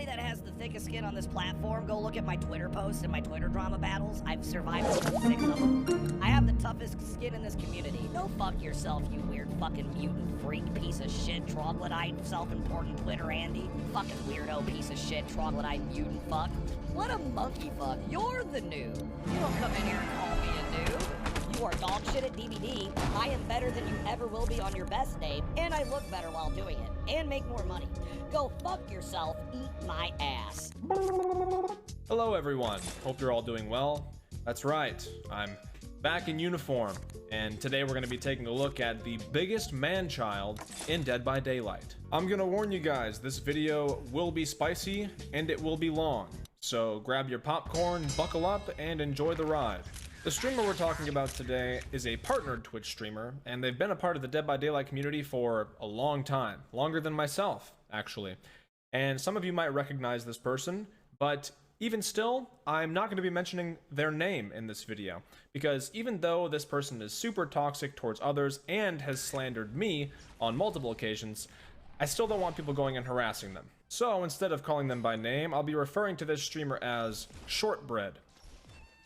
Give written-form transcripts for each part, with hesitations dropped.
anybody that has the thickest skin on this platform, go look at my Twitter posts and my Twitter drama battles. I've survived 6 of them. I have the toughest skin in this community. Go fuck yourself, you weird fucking mutant freak piece of shit, troglodyte, self-important Twitter Andy. Fucking weirdo piece of shit, troglodyte mutant fuck. What a monkey fuck. You're the noob. You don't come in here and call me a noob. You are dog shit at DVD. I am better than you ever will be on your best day, and I look better while doing it, and make more money. Go fuck yourself, eat my ass. Hello everyone, hope you're all doing well. That's right, I'm back in uniform, and today we're going to be taking a look at the biggest man-child in Dead by Daylight. I'm going to warn you guys, this video will be spicy, and it will be long. So grab your popcorn, buckle up, and enjoy the ride. The streamer we're talking about today is a partnered Twitch streamer, and they've been a part of the Dead by Daylight community for a long time. Longer than myself, actually. And some of you might recognize this person, but even still, I'm not going to be mentioning their name in this video. Because even though this person is super toxic towards others and has slandered me on multiple occasions, I still don't want people going and harassing them. So instead of calling them by name, I'll be referring to this streamer as Shortbread.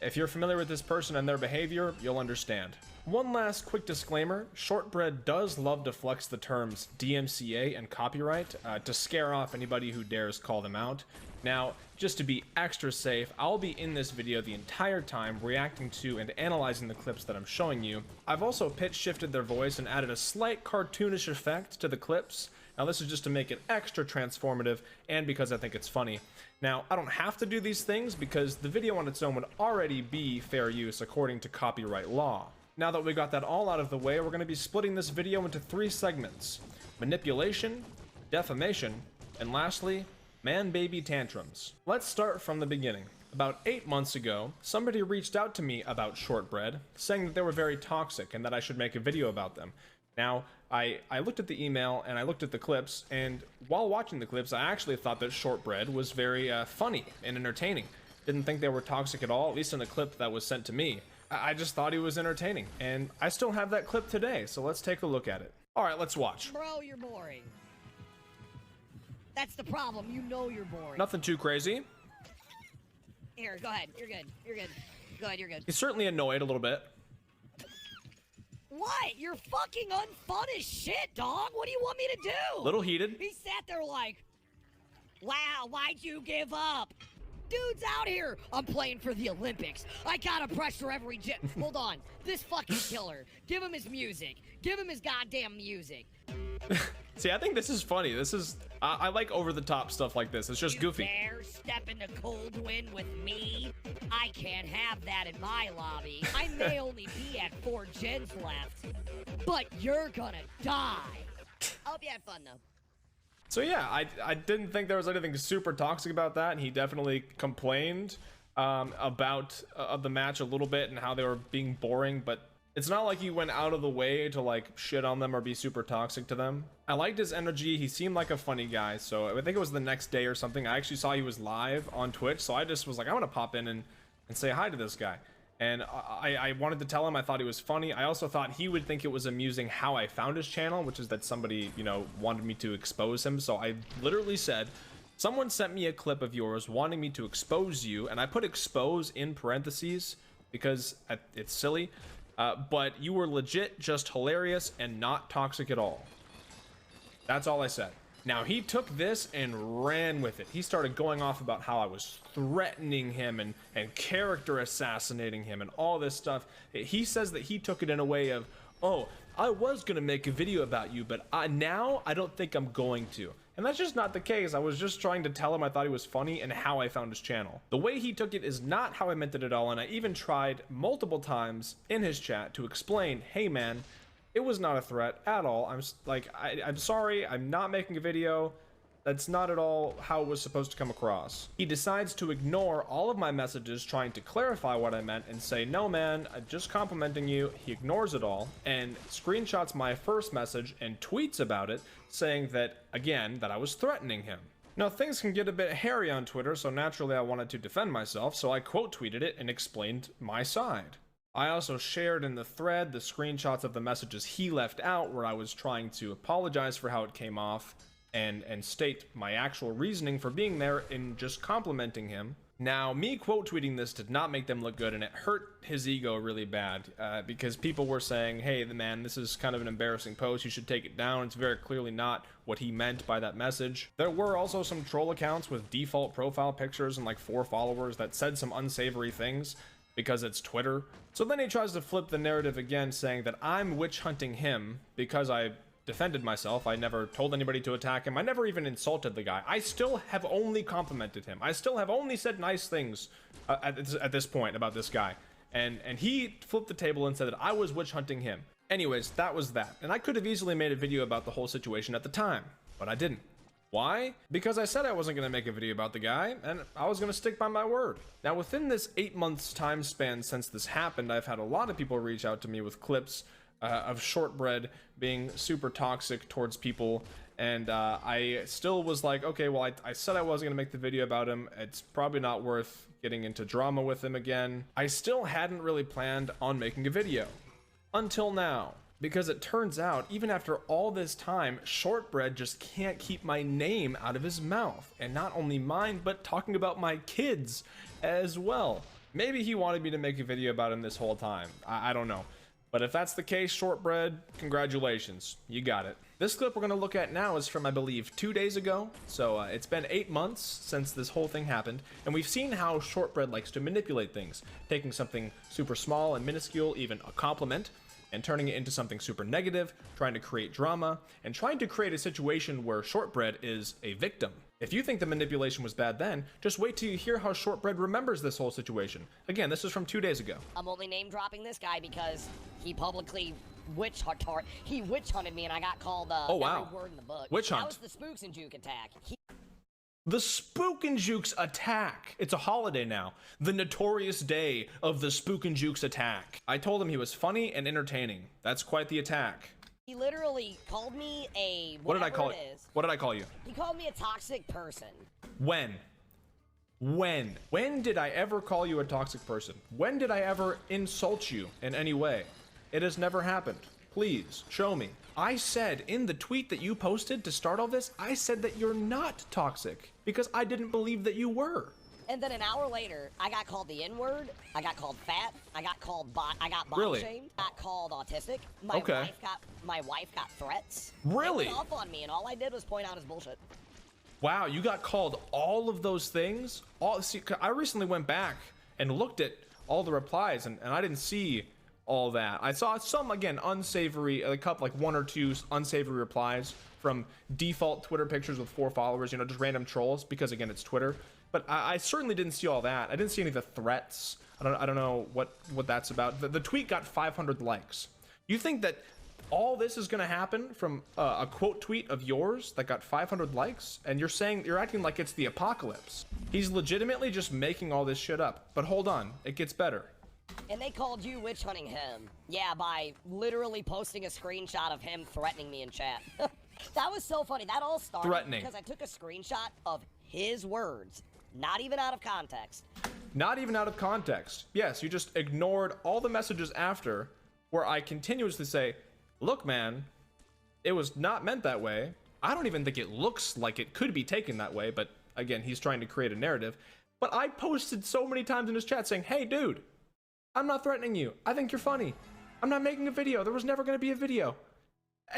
If you're familiar with this person and their behavior, you'll understand. One last quick disclaimer, Shortbread does love to flex the terms DMCA and copyright to scare off anybody who dares call them out. Now, just to be extra safe, I'll be in this video the entire time reacting to and analyzing the clips that I'm showing you. I've also pitch shifted their voice and added a slight cartoonish effect to the clips. Now this is just to make it extra transformative and because I think it's funny. Now, I don't have to do these things because the video on its own would already be fair use according to copyright law. Now that we got that all out of the way, we're going to be splitting this video into 3 segments: manipulation, defamation, and lastly, man-baby tantrums. Let's start from the beginning. About 8 months ago, somebody reached out to me about Shortbread, saying that they were very toxic and that I should make a video about them. Now, I looked at the email and I looked at the clips, and while watching the clips, I actually thought that Shortbread was very funny and entertaining. Didn't think they were toxic at all, at least in the clip that was sent to me. I just thought he was entertaining, and I still have that clip today, so let's take a look at it. Alright, let's watch. Bro, you're boring. That's the problem, you know you're boring. Nothing too crazy. Here, go ahead, you're good, you're good. Go ahead, you're good. He's certainly annoyed a little bit. What? You're fucking unfun as shit, dog. What do you want me to do? Little heated. He sat there like, wow, why'd you give up? Dude's out here. I'm playing for the Olympics. I gotta pressure every jet. Hold on. This fucking killer. Give him his music. Give him his goddamn music. See, I think this is funny. This is... I like over-the-top stuff like this. It's just goofy. You dare step into cold wind with me? I can't have that in my lobby. I may only be at 4 gens left, but you're gonna die. I hope you had fun, though. So yeah, I didn't think there was anything super toxic about that, and he definitely complained about the match a little bit and how they were being boring, but it's not like he went out of the way to like shit on them or be super toxic to them. I liked his energy. He seemed like a funny guy. So I think it was the next day or something. I actually saw he was live on Twitch. So I just was like, I want to pop in and say hi to this guy. And I wanted to tell him I thought he was funny. I also thought he would think it was amusing how I found his channel, which is that somebody, you know, wanted me to expose him. So I literally said, someone sent me a clip of yours wanting me to expose you. And I put expose in parentheses because it's silly. But you were legit just hilarious and not toxic at all. That's all I said. Now, he took this and ran with it. He started going off about how I was threatening him and character assassinating him and all this stuff. He says that he took it in a way of, oh, I was going to make a video about you, but now I don't think I'm going to. And that's just not the case. I was just trying to tell him I thought he was funny and how I found his channel. The way he took it is not how I meant it at all, and I even tried multiple times in his chat to explain, hey man, it was not a threat at all. I'm sorry, I'm not making a video. That's not at all how it was supposed to come across. He decides to ignore all of my messages trying to clarify what I meant and say, no man, I'm just complimenting you. He ignores it all and screenshots my first message and tweets about it, saying that, again, that I was threatening him. Now, things can get a bit hairy on Twitter, so naturally I wanted to defend myself, so I quote tweeted it and explained my side. I also shared in the thread the screenshots of the messages he left out where I was trying to apologize for how it came off. and state my actual reasoning for being there in just complimenting him. Now, me quote tweeting this did not make them look good, and it hurt his ego really bad, because people were saying, hey, man, this is kind of an embarrassing post, you should take it down. It's very clearly not what he meant by that message. There were also some troll accounts with default profile pictures and like 4 followers that said some unsavory things because it's Twitter. So then he tries to flip the narrative again, saying that I'm witch hunting him because I defended myself. I never told anybody to attack him. I never even insulted the guy. I still have only complimented him. I still have only said nice things at this point about this guy. And he flipped the table and said that I was witch hunting him. Anyways, that was that. And I could have easily made a video about the whole situation at the time, but I didn't. Why? Because I said I wasn't going to make a video about the guy, and I was going to stick by my word. Now, within this 8 months time span since this happened, I've had a lot of people reach out to me with clips of Shortbread being super toxic towards people, and I still was like, okay, well, I said I wasn't gonna make the video about him. It's probably not worth getting into drama with him again. I still hadn't really planned on making a video until now, because it turns out, even after all this time, Shortbread just can't keep my name out of his mouth, and not only mine, but talking about my kids as well. Maybe he wanted me to make a video about him this whole time. I don't know. But if that's the case, Shortbread, congratulations, you got it. This clip we're gonna look at now is from, I believe, 2 days ago. So it's been 8 months since this whole thing happened, and we've seen how Shortbread likes to manipulate things, taking something super small and minuscule, even a compliment, and turning it into something super negative, trying to create drama, and trying to create a situation where Shortbread is a victim. If you think the manipulation was bad then, just wait till you hear how Shortbread remembers this whole situation. Again, this is from 2 days ago. I'm only name dropping this guy because he publicly witch hunted me, and I got called oh, wow. every word in the book. Witch hunt. That was the Spooks and Juke attack. The Spook and Jukes attack. It's a holiday now. The notorious day of the Spook and Jukes attack. I told him he was funny and entertaining. That's quite the attack. He literally called me a what did I call it? What did I call you? He called me a toxic person. When? When did I ever call you a toxic person? When did I ever insult you in any way? It has never happened. Please show me. I said in the tweet that you posted to start all this, I said that you're not toxic because I didn't believe that you were. And then an hour later, I got called the N-word, I got called fat, I got body Really? shamed, got called autistic, my wife got threats. Really? They went off on me, and all I did was point out his bullshit. Wow, you got called all of those things? See, I recently went back and looked at all the replies, and I didn't see all that. I saw some, again, unsavory, a couple, like 1 or 2 unsavory replies from default Twitter pictures with 4 followers, you know, just random trolls, because again, it's Twitter. But I certainly didn't see all that. I didn't see any of the threats. I don't know what that's about. The tweet got 500 likes. You think that all this is gonna happen from a quote tweet of yours that got 500 likes? And you're acting like it's the apocalypse. He's legitimately just making all this shit up. But hold on, it gets better. And they called you witch hunting him. Yeah, by literally posting a screenshot of him threatening me in chat. That was so funny. That all started because I took a screenshot of his words. Not even out of context. Not even out of context. Yes, you just ignored all the messages after where I continuously say, look, man, it was not meant that way. I don't even think it looks like it could be taken that way, but again, he's trying to create a narrative. But I posted so many times in his chat saying, hey, dude, I'm not threatening you. I think you're funny. I'm not making a video. There was never going to be a video.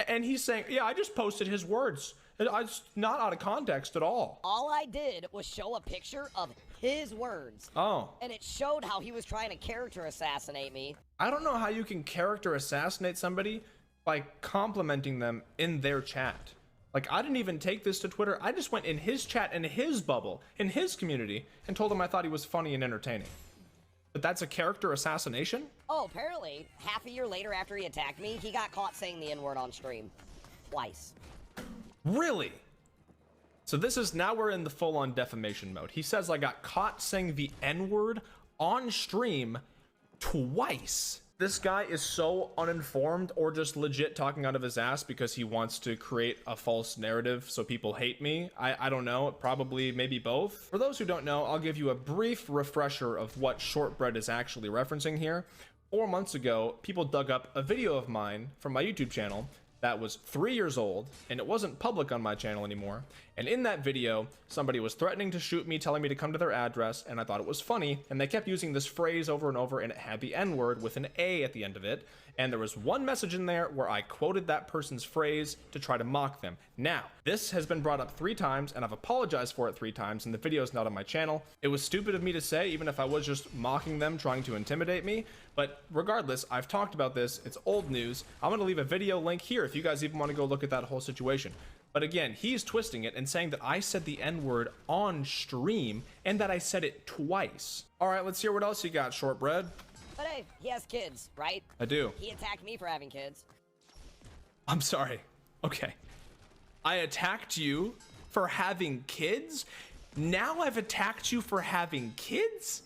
And he's saying, yeah, I just posted his words. It's not out of context at all. All I did was show a picture of his words. Oh. And it showed how he was trying to character assassinate me. I don't know how you can character assassinate somebody by complimenting them in their chat. Like, I didn't even take this to Twitter. I just went in his chat, in his bubble, in his community, and told him I thought he was funny and entertaining. But that's a character assassination? Oh, apparently, half a year later after he attacked me, he got caught saying the N-word on stream. Twice. Really? So this is, now we're in the full-on defamation mode. He says I got caught saying the N-word on stream twice. This guy is so uninformed or just legit talking out of his ass because he wants to create a false narrative so people hate me. I don't know, probably maybe both. For those who don't know, I'll give you a brief refresher of what Shortbread is actually referencing here. 4 months ago, people dug up a video of mine from my YouTube channel that was 3 years old, and it wasn't public on my channel anymore. And in that video, somebody was threatening to shoot me, telling me to come to their address, and I thought it was funny, and they kept using this phrase over and over, and it had the N-word with an A at the end of it. And there was one message in there where I quoted that person's phrase to try to mock them. Now, this has been brought up 3 times, and I've apologized for it 3 times, and the video is not on my channel. It was stupid of me to say, even if I was just mocking them, trying to intimidate me. But regardless, I've talked about this. It's old news. I'm going to leave a video link here if you guys even want to go look at that whole situation. But again, he's twisting it and saying that I said the N-word on stream and that I said it twice. All right, let's hear what else you got, Shortbread. But hey, he has kids, right? I do. He attacked me for having kids. I'm sorry. Okay. I attacked you for having kids? Now I've attacked you for having kids?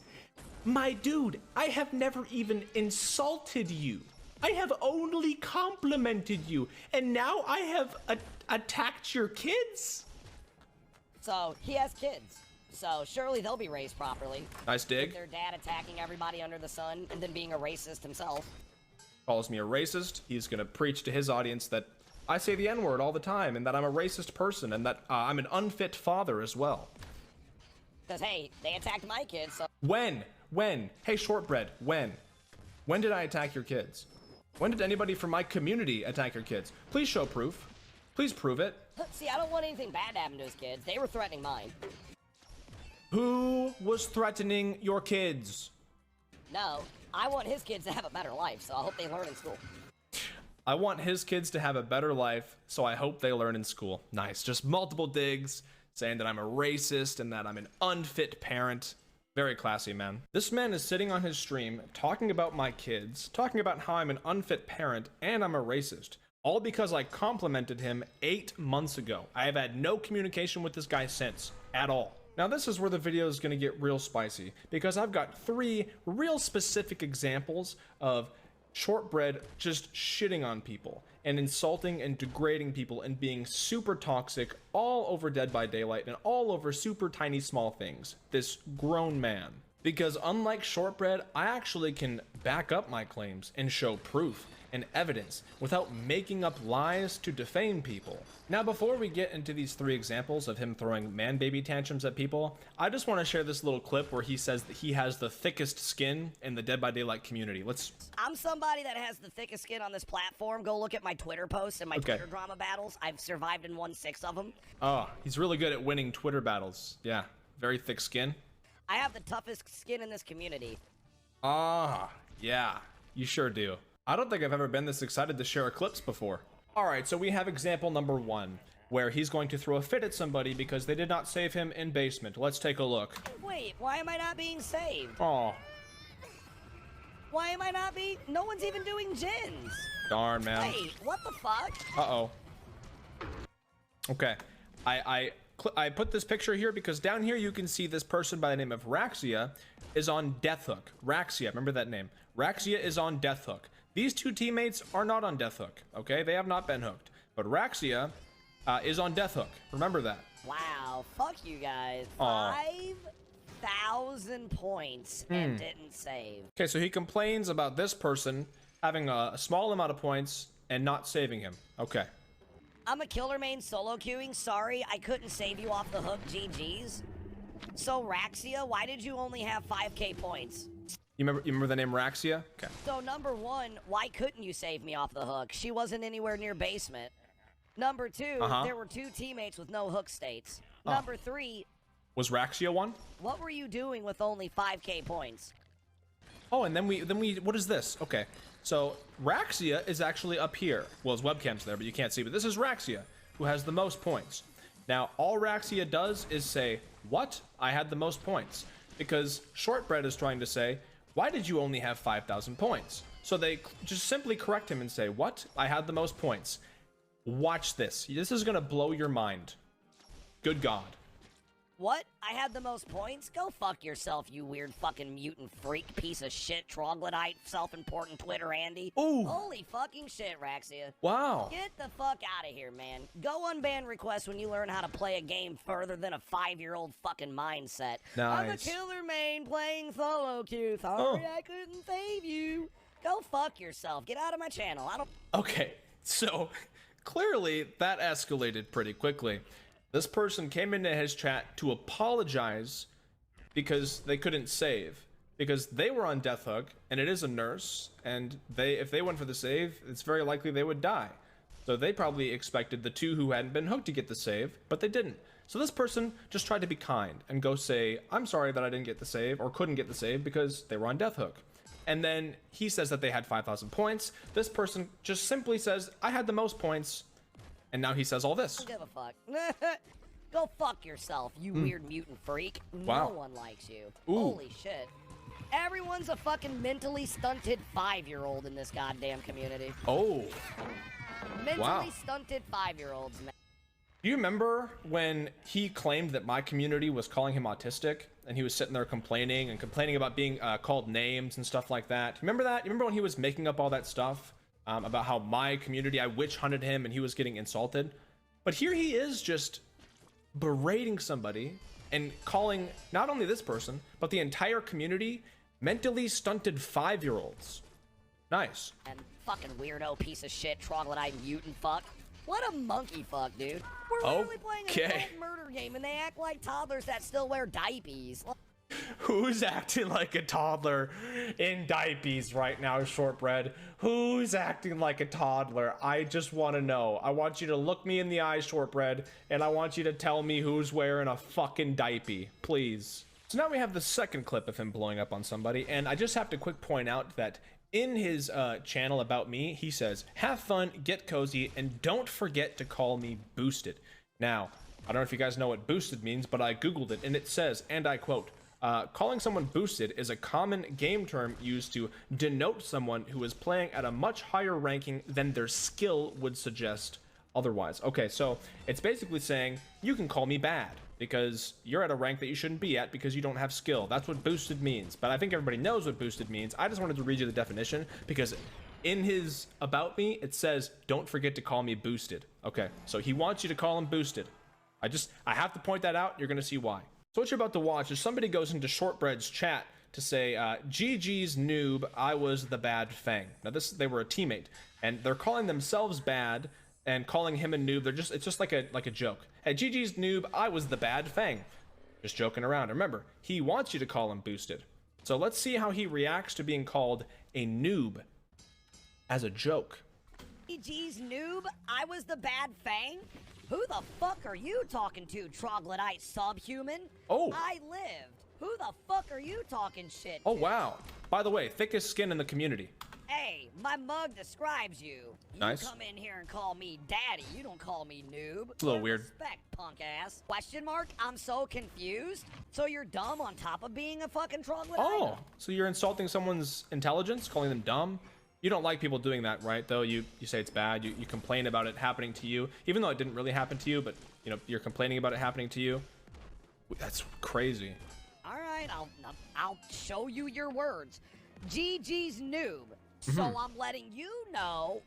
My dude, I have never even insulted you. I have only complimented you, and now I have attacked your kids? So, he has kids. So, surely they'll be raised properly. Nice dig. With their dad attacking everybody under the sun, and then being a racist himself. Calls me a racist. He's gonna preach to his audience that I say the N-word all the time, and that I'm a racist person, and that I'm an unfit father as well. Because, hey, they attacked my kids, so... When? Hey, Shortbread, when? When did I attack your kids? When did anybody from my community attack your kids? Please show proof. Please prove it. See, I don't want anything bad to happen to his kids. They were threatening mine. Who was threatening your kids? No, I want his kids to have a better life, so I hope they learn in school. I want his kids to have a better life, so I hope they learn in school. Nice. Just multiple digs, saying that I'm a racist and that I'm an unfit parent. Very classy, man. This man is sitting on his stream, talking about my kids, talking about how I'm an unfit parent and I'm a racist. All because I complimented him 8 months ago. I have had no communication with this guy since, at all. Now this is where the video is gonna get real spicy, because I've got 3 real specific examples of Shortbread just shitting on people and insulting and degrading people and being super toxic all over Dead by Daylight and all over super tiny small things. This grown man. Because unlike Shortbread, I actually can back up my claims and show proof and evidence without making up lies to defame people. Now before we get into these 3 examples of him throwing man-baby tantrums at people, I just want to share this little clip where he says that he has the thickest skin in the Dead by Daylight community. I'm somebody that has the thickest skin on this platform. Go look at my Twitter posts and my Twitter drama battles. I've survived and won 6 of them. Oh, he's really good at winning Twitter battles. Yeah, very thick skin. I have the toughest skin in this community. Ah, yeah, you sure do. I don't think I've ever been this excited to share clips before. All right, so we have example number 1, where he's going to throw a fit at somebody because they did not save him in basement. Let's take a look. Wait, why am I not being saved? Oh. Why am I not being... No one's even doing gens. Darn, man. Wait, what the fuck? Uh-oh. Okay, I put this picture here because down here you can see this person by the name of Raxia is on Death Hook. Raxia, remember that name. Raxia is on Death Hook. These 2 teammates are not on Death Hook, okay? They have not been hooked. But Raxia is on Death Hook. Remember that. Wow, fuck you guys. 5,000 points and didn't save. Okay, so he complains about this person having a small amount of points and not saving him. Okay. I'm a killer main solo queuing. Sorry, I couldn't save you off the hook. GG's. So, Raxia, why did you only have 5k points? You remember the name Raxia? Okay. So, number 1, why couldn't you save me off the hook? She wasn't anywhere near basement. Number 2, there were 2 teammates with no hook states. Number 3... Was Raxia one? What were you doing with only 5k points? Oh, and then we what is this? Okay. So Raxia is actually up here. Well, his webcam's there, but you can't see. But this is Raxia, who has the most points. Now, all Raxia does is say, what? I had the most points. Because Shortbread is trying to say, why did you only have 5,000 points? So they just simply correct him and say, what? I had the most points. Watch this. This is going to blow your mind. Good God. What? I had the most points? Go fuck yourself, you weird fucking mutant freak piece of shit, troglodyte, self-important Twitter Andy. Ooh. Holy fucking shit, Raxia. Wow. Get the fuck out of here, man. Go unban requests when you learn how to play a game further than a 5-year-old fucking mindset. Nice. I'm a killer main playing solo queue. Sorry I couldn't save you. Go fuck yourself. Get out of my channel. I don't... Okay, so clearly that escalated pretty quickly. This person came into his chat to apologize because they couldn't save. Because they were on death hook, and it is a nurse, and if they went for the save, it's very likely they would die. So they probably expected the two who hadn't been hooked to get the save, but they didn't. So this person just tried to be kind and go say, I'm sorry that I didn't get the save or couldn't get the save because they were on death hook. And then he says that they had 5,000 points. This person just simply says, I had the most points. And now he says all this. Don't give a fuck. Go fuck yourself, you weird mutant freak. Wow. No one likes you. Ooh. Holy shit. Everyone's a fucking mentally stunted 5-year-old in this goddamn community. Oh. Mentally stunted 5-year-olds, man. Do you remember when he claimed that my community was calling him autistic? And he was sitting there complaining about being called names and stuff like that. Remember that? You remember when he was making up all that stuff about how my community, I witch hunted him and he was getting insulted? But here he is just berating somebody and calling not only this person, but the entire community mentally stunted 5-year-olds. Nice. And fucking weirdo piece of shit, troglodyte mutant fuck. What a monkey fuck, dude. We're literally playing a adult murder game and they act like toddlers that still wear diapers. Who's acting like a toddler in diapers right now, Shortbread? Who's acting like a toddler? I just want to know. I want you to look me in the eye, Shortbread, and I want you to tell me who's wearing a fucking diaper, please. So now we have the second clip of him blowing up on somebody, and I just have to quick point out that in his channel about me, he says, have fun, get cozy, and don't forget to call me boosted. Now, I don't know if you guys know what boosted means, but I googled it, and it says, and I quote, calling someone boosted is a common game term used to denote someone who is playing at a much higher ranking than their skill would suggest otherwise. Okay, so it's basically saying, you can call me bad because you're at a rank that you shouldn't be at because you don't have skill. That's what boosted means. But I think everybody knows what boosted means. I just wanted to read you the definition because in his about me, it says, don't forget to call me boosted. Okay, so he wants you to call him boosted. I have to point that out. You're going to see why. So what you're about to watch is somebody goes into Shortbread's chat to say, GG's noob, I was the bad Fang. Now they were a teammate, and they're calling themselves bad and calling him a noob. It's just like a joke. Hey, GG's noob, I was the bad Fang. Just joking around. Remember, he wants you to call him boosted. So let's see how he reacts to being called a noob as a joke. GG's noob, I was the bad Fang? Who the fuck are you talking to, troglodyte subhuman? Oh. I lived. Who the fuck are you talking shit to? Oh, wow. By the way, thickest skin in the community. Hey, my mug describes you. Nice. You come in here and call me daddy. You don't call me noob. It's a little weird. Respect, punk ass. Question mark? I'm so confused. So you're dumb on top of being a fucking troglodyte? Oh, so you're insulting someone's intelligence, calling them dumb? You don't like people doing that, right? Though you say it's bad. You complain about it happening to you, even though it didn't really happen to you, but you know, you're complaining about it happening to you. That's crazy. All right, I'll show you your words. GG's noob. So I'm letting you know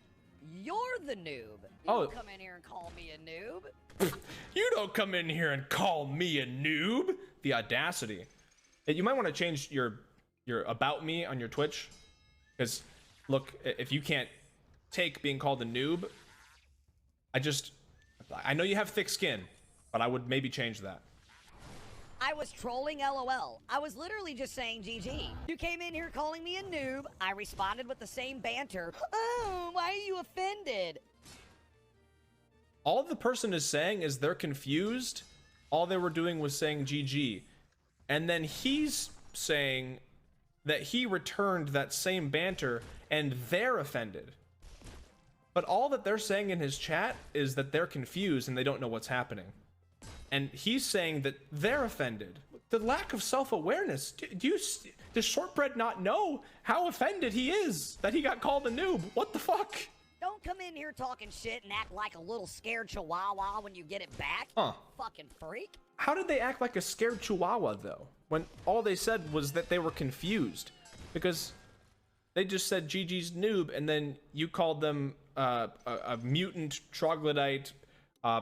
you're the noob. You don't come in here and call me a noob. You don't come in here and call me a noob. The audacity. You might want to change your about me on your Twitch, because look, if you can't take being called a noob, I know you have thick skin, but I would maybe change that. I was trolling LOL. I was literally just saying GG. You came in here calling me a noob. I responded with the same banter. Oh, why are you offended? All the person is saying is they're confused. All they were doing was saying GG. And then he's saying that he returned that same banter and they're offended. But all that they're saying in his chat is that they're confused and they don't know what's happening. And he's saying that they're offended. The lack of self-awareness. Does Shortbread not know how offended he is that he got called a noob? What the fuck? Don't come in here talking shit and act like a little scared chihuahua when you get it back. Fucking freak. How did they act like a scared chihuahua, though? When all they said was that they were confused. Because they just said GG's noob, and then you called them a mutant, troglodyte,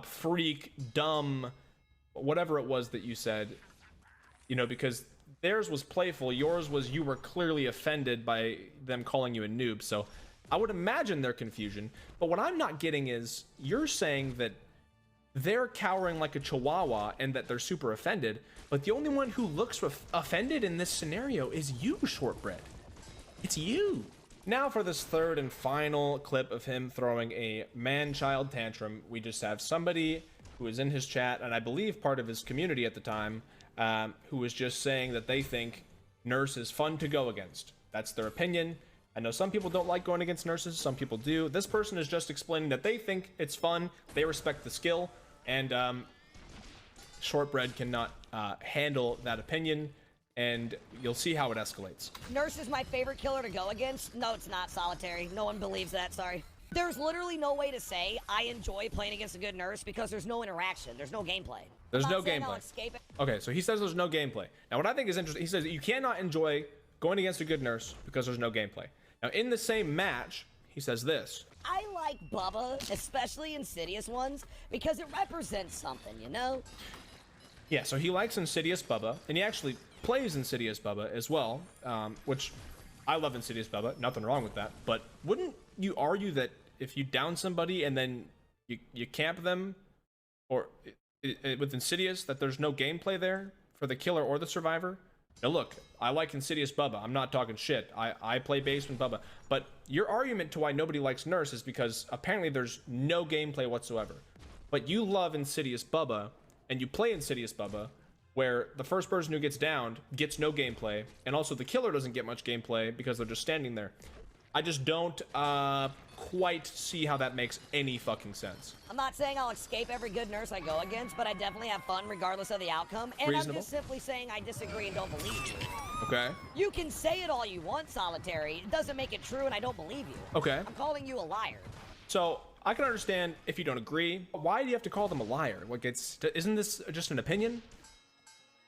freak, dumb, whatever it was that you said. You know, because theirs was playful, yours was you were clearly offended by them calling you a noob. So I would imagine their confusion, but what I'm not getting is you're saying that they're cowering like a chihuahua and that they're super offended, but the only one who looks offended in this scenario is you, Shortbread. It's you. Now for this third and final clip of him throwing a man-child tantrum, we just have somebody who is in his chat, and I believe part of his community at the time, who was just saying that they think Nurse is fun to go against. That's their opinion. I know some people don't like going against nurses, some people do. This person is just explaining that they think it's fun, they respect the skill, and Shortbread cannot handle that opinion, and you'll see how it escalates. Nurse is my favorite killer to go against. No, it's not Solitary. No one believes that, sorry. There's literally no way to say I enjoy playing against a good nurse because there's no interaction. There's no gameplay. There's no gameplay. Okay, so he says there's no gameplay. Now, what I think is interesting, he says you cannot enjoy going against a good nurse because there's no gameplay. Now, in the same match, he says this. I like Bubba, especially Insidious ones, because it represents something, you know? Yeah, so he likes Insidious Bubba, and he actually plays Insidious Bubba as well, which I love Insidious Bubba, nothing wrong with that, but wouldn't you argue that if you down somebody and then you camp them, or with Insidious, that there's no gameplay there for the killer or the survivor? Now look, I like Insidious Bubba, I'm not talking shit, I play Basement Bubba, but your argument to why nobody likes Nurse is because apparently there's no gameplay whatsoever. But you love Insidious Bubba, and you play Insidious Bubba, where the first person who gets downed gets no gameplay, and also the killer doesn't get much gameplay because they're just standing there. I just don't quite see how that makes any fucking sense. I'm not saying I'll escape every good nurse I go against, but I definitely have fun regardless of the outcome, and Reasonable. I'm just simply saying I disagree and don't believe you. Okay. You can say it all you want, Solitary. It doesn't make it true, and I don't believe you. Okay. I'm calling you a liar. So, I can understand if you don't agree. Why do you have to call them a liar? Like, isn't this just an opinion?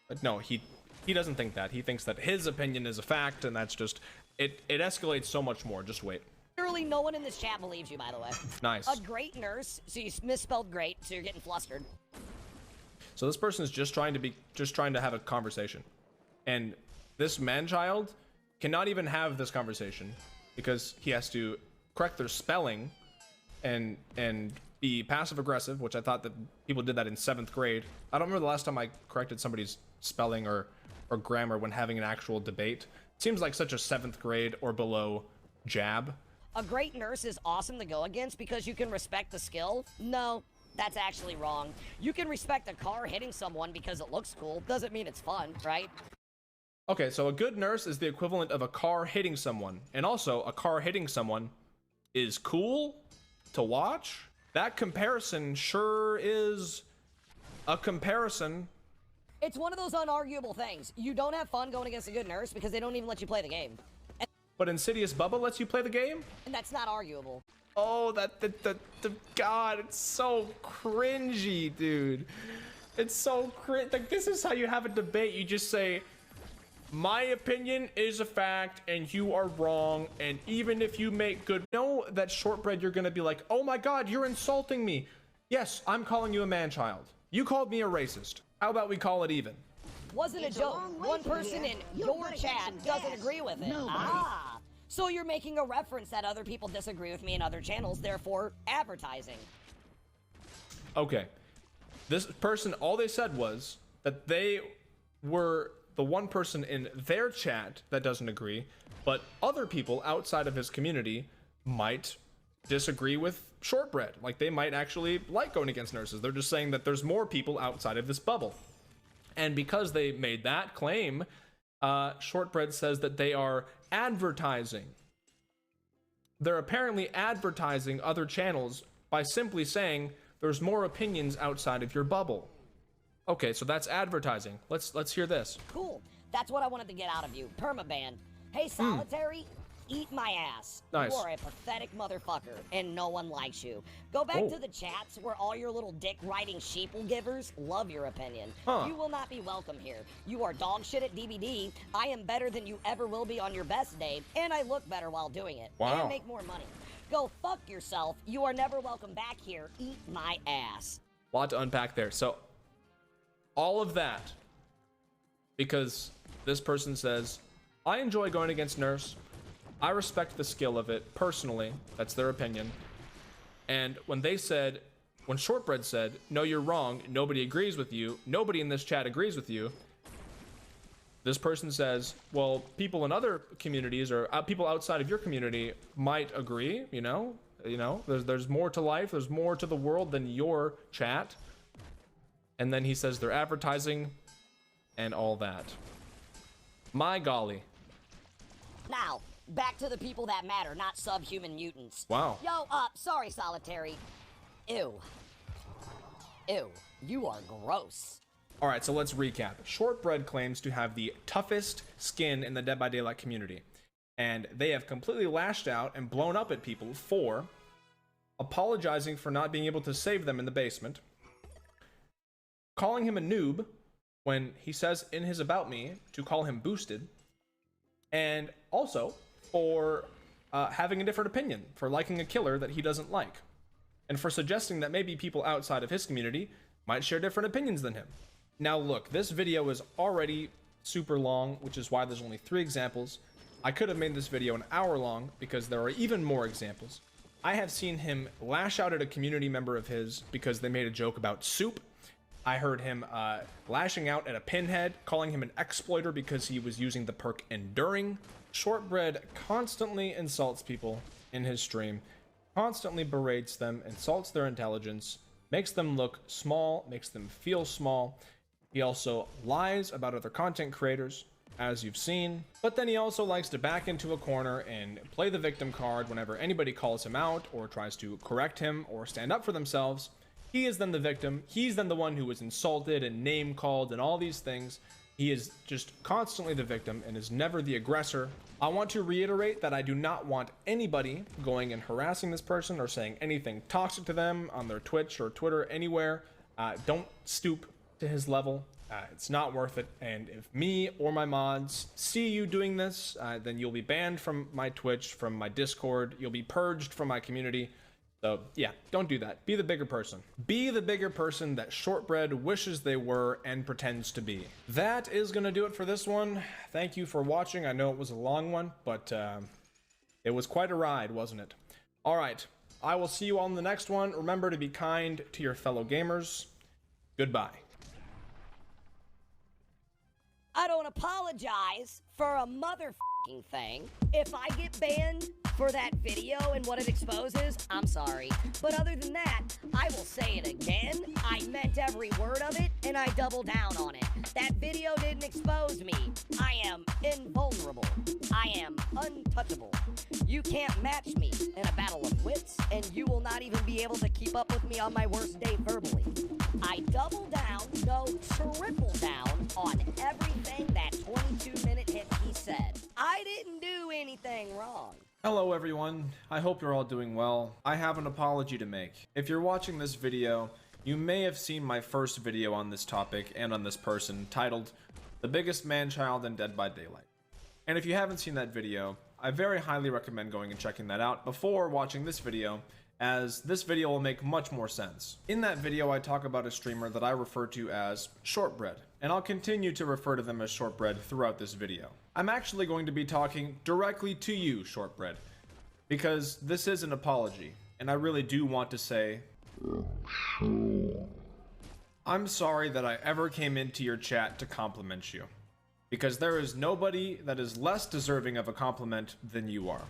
But no, he doesn't think that. He thinks that his opinion is a fact, and that's just, it escalates so much more. Just wait. Literally no one in this chat believes you, by the way. Nice. A great nurse, so you misspelled great, so you're getting flustered. So this person is just trying to have a conversation. And this man-child cannot even have this conversation because he has to correct their spelling and be passive-aggressive, which I thought that people did that in 7th grade. I don't remember the last time I corrected somebody's spelling or grammar when having an actual debate. Seems like such a 7th grade or below jab. A great nurse is awesome to go against because you can respect the skill. No, that's actually wrong. You can respect a car hitting someone because it looks cool. Doesn't mean it's fun, right? Okay, so a good nurse is the equivalent of a car hitting someone. And also, a car hitting someone is cool to watch. That comparison sure is a comparison. It's one of those unarguable things. You don't have fun going against a good nurse because they don't even let you play the game. But Insidious Bubba lets you play the game? And that's not arguable. Oh, the God, it's so cringy, dude. It's so cringe. Like, this is how you have a debate. You just say, my opinion is a fact, and you are wrong, and even if you make good... Know that Shortbread, you're gonna be like, oh my God, you're insulting me. Yes, I'm calling you a man-child. You called me a racist. How about we call it even? Wasn't a joke. One person in your chat doesn't agree with it. Ah, so you're making a reference that other people disagree with me in other channels, therefore advertising. Okay. This person, all they said was that they were the one person in their chat that doesn't agree, but other people outside of his community might disagree with Shortbread. Like, they might actually like going against nurses. They're just saying that there's more people outside of this bubble. And because they made that claim, Shortbread says that they are advertising. They're apparently advertising other channels by simply saying there's more opinions outside of your bubble. Okay, so that's advertising. Let's hear this. Cool. That's what I wanted to get out of you. Permaban. Hey, Solitary, eat my ass. Nice. You are a pathetic motherfucker, and no one likes you. Go back to the chats where all your little dick-riding sheeple givers love your opinion. You will not be welcome here. You are dog shit at DBD. I am better than you ever will be on your best day, and I look better while doing it. Wow. And make more money. Go fuck yourself. You are never welcome back here. Eat my ass. A lot to unpack there. So, all of that because this person says, I enjoy going against Nurse, I respect the skill of it personally. That's their opinion. And when Shortbread said, no, you're wrong, nobody agrees with you, nobody in this chat agrees with you, this person says, well, people in other communities or people outside of your community might agree, you know, there's more to life, there's more to the world than your chat. And then he says they're advertising and all that. My golly. Now, back to the people that matter, not subhuman mutants. Wow. Yo, sorry, Solitary. Ew. Ew, you are gross. All right, so let's recap. Shortbread claims to have the toughest skin in the Dead by Daylight community, and they have completely lashed out and blown up at people for apologizing for not being able to save them in the basement, calling him a noob when he says in his About Me to call him boosted, and also for having a different opinion, for liking a killer that he doesn't like, and for suggesting that maybe people outside of his community might share different opinions than him. Now look, this video is already super long, which is why there's only 3 examples. I could have made this video an hour long because there are even more examples. I have seen him lash out at a community member of his because they made a joke about soup. I heard him lashing out at a pinhead, calling him an exploiter because he was using the perk Enduring. Shortbread constantly insults people in his stream, constantly berates them, insults their intelligence, makes them look small, makes them feel small. He also lies about other content creators, as you've seen, but then he also likes to back into a corner and play the victim card whenever anybody calls him out or tries to correct him or stand up for themselves. He is then the victim. He's then the one who was insulted and name called and all these things. He is just constantly the victim and is never the aggressor. I want to reiterate that I do not want anybody going and harassing this person or saying anything toxic to them on their Twitch or Twitter, anywhere. Don't stoop to his level. It's not worth it. And if me or my mods see you doing this, then you'll be banned from my Twitch, from my Discord. You'll be purged from my community. So yeah, don't do that. Be the bigger person. Be the bigger person that Shortbread wishes they were and pretends to be. That is gonna do it for this one. Thank you for watching. I know it was a long one, but it was quite a ride, wasn't it? All right, I will see you all in the next one. Remember to be kind to your fellow gamers. Goodbye. I don't apologize for a motherfucking thing. If I get banned for that video and what it exposes, I'm sorry. But other than that, I will say it again. I meant every word of it, and I double down on it. That video didn't expose me. I am invulnerable. I am untouchable. You can't match me in a battle of wits, and you will not even be able to keep up with me on my worst day verbally. I double down, no, triple down on everything that 22-minute hit piece said. I didn't do anything wrong. Hello everyone, I hope you're all doing well. I have an apology to make. If you're watching this video, you may have seen my first video on this topic and on this person titled The Biggest Man-Child in Dead by Daylight. And if you haven't seen that video, I very highly recommend going and checking that out before watching this video, as this video will make much more sense. In that video, I talk about a streamer that I refer to as Shortbread, and I'll continue to refer to them as Shortbread throughout this video. I'm actually going to be talking directly to you, Shortbread, because this is an apology, and I really do want to say, I'm sorry that I ever came into your chat to compliment you, because there is nobody that is less deserving of a compliment than you are.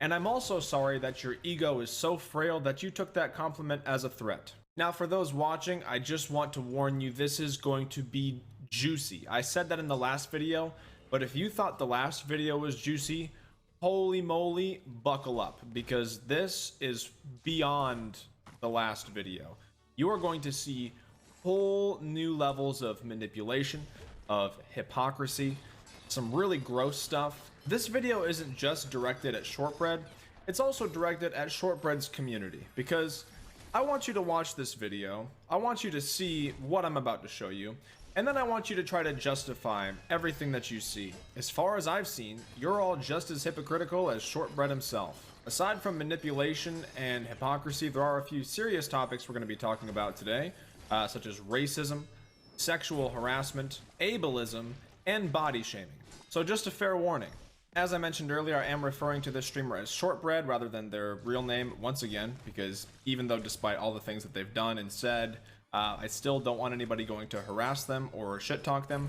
And I'm also sorry that your ego is so frail that you took that compliment as a threat. Now, for those watching, I just want to warn you, this is going to be juicy. I said that in the last video, but if you thought the last video was juicy, holy moly, buckle up, because this is beyond the last video. You are going to see whole new levels of manipulation, of hypocrisy, some really gross stuff. This video isn't just directed at Shortbread, it's also directed at Shortbread's community, because I want you to watch this video, I want you to see what I'm about to show you, and then I want you to try to justify everything that you see. As far as I've seen, you're all just as hypocritical as Shortbread himself. Aside from manipulation and hypocrisy, there are a few serious topics we're going to be talking about today, such as racism, sexual harassment, ableism, and body shaming. So just a fair warning. As I mentioned earlier, I am referring to this streamer as Shortbread rather than their real name once again, because even though despite all the things that they've done and said, I still don't want anybody going to harass them or shit talk them.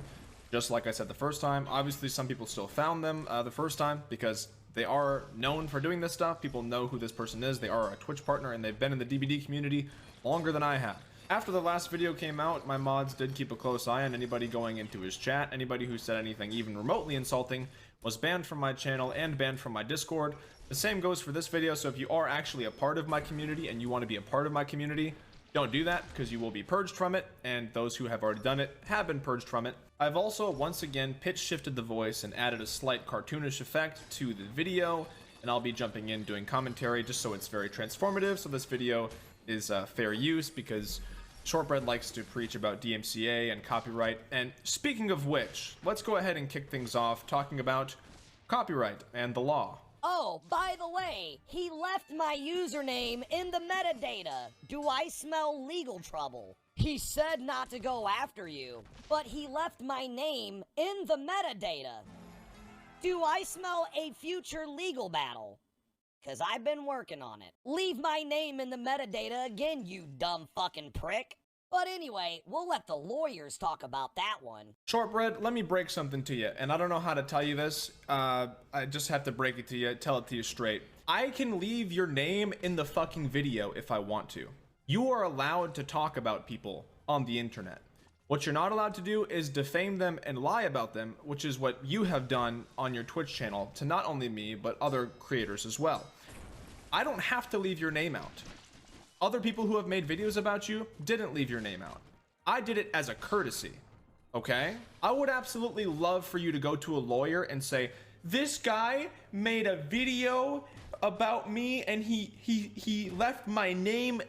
Just like I said the first time, obviously some people still found them the first time because they are known for doing this stuff. People know who this person is. They are a Twitch partner and they've been in the DBD community longer than I have. After the last video came out, my mods did keep a close eye on anybody going into his chat. Anybody who said anything even remotely insulting was banned from my channel and banned from my Discord. The same goes for this video, so if you are actually a part of my community and you want to be a part of my community, don't do that because you will be purged from it, and those who have already done it have been purged from it. I've also once again pitch shifted the voice and added a slight cartoonish effect to the video, and I'll be jumping in doing commentary just so it's very transformative, so this video is fair use because Shortbread likes to preach about DMCA and copyright. And speaking of which, let's go ahead and kick things off talking about copyright and the law. Oh, by the way, he left my username in the metadata. Do I smell legal trouble? He said not to go after you, but he left my name in the metadata. Do I smell a future legal battle? Cause I've been working on it. Leave my name in the metadata again, you dumb fucking prick. But anyway, we'll let the lawyers talk about that one. Shortbread, let me break something to you, and I don't know how to tell you this. I just have to break it to you, tell it to you straight. I can leave your name in the fucking video if I want to. You are allowed to talk about people on the internet. What you're not allowed to do is defame them and lie about them, which is what you have done on your Twitch channel to not only me, but other creators as well. I don't have to leave your name out. Other people who have made videos about you didn't leave your name out. I did it as a courtesy, okay? I would absolutely love for you to go to a lawyer and say, this guy made a video about me and he left my name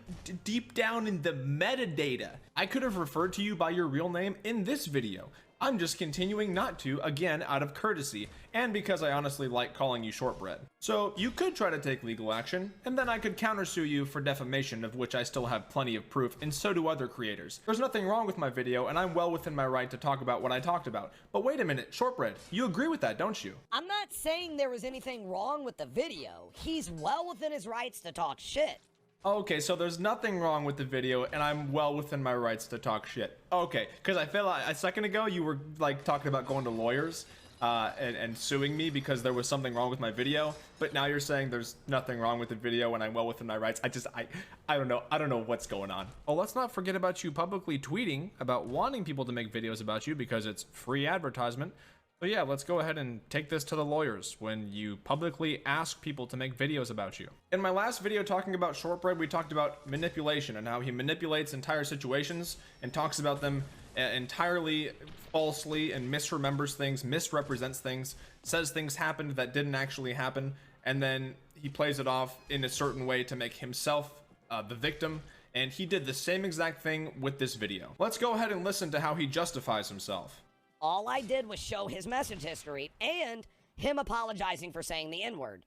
deep down in the metadata. I could have referred to you by your real name in this video. I'm just continuing not to, again, out of courtesy, and because I honestly like calling you Shortbread. So you could try to take legal action, and then I could countersue you for defamation, of which I still have plenty of proof, and so do other creators. There's nothing wrong with my video, and I'm well within my right to talk about what I talked about. But wait a minute, Shortbread, you agree with that, don't you? I'm not saying there was anything wrong with the video. He's well within his rights to talk shit. Okay, so there's nothing wrong with the video, and I'm well within my rights to talk shit. Okay, because I feel like a second ago you were like talking about going to lawyers and suing me because there was something wrong with my video, but now you're saying there's nothing wrong with the video and I'm well within my rights. I don't know what's going on. Oh, let's not forget about you publicly tweeting about wanting people to make videos about you because it's free advertisement. So yeah, let's go ahead and take this to the lawyers when you publicly ask people to make videos about you. In my last video talking about Shortbread, we talked about manipulation and how he manipulates entire situations and talks about them entirely falsely and misremembers things, misrepresents things, says things happened that didn't actually happen, and then he plays it off in a certain way to make himself the victim. And he did the same exact thing with this video. Let's go ahead and listen to how he justifies himself. All I did was show his message history and him apologizing for saying the N-word.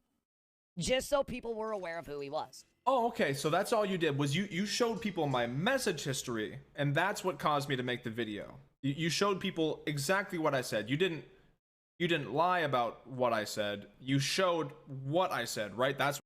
Just so people were aware of who he was. Oh, okay, so that's all you did, was you showed people my message history, and that's what caused me to make the video. You showed people exactly what I said. You didn't lie about what I said. You showed what I said, right? That's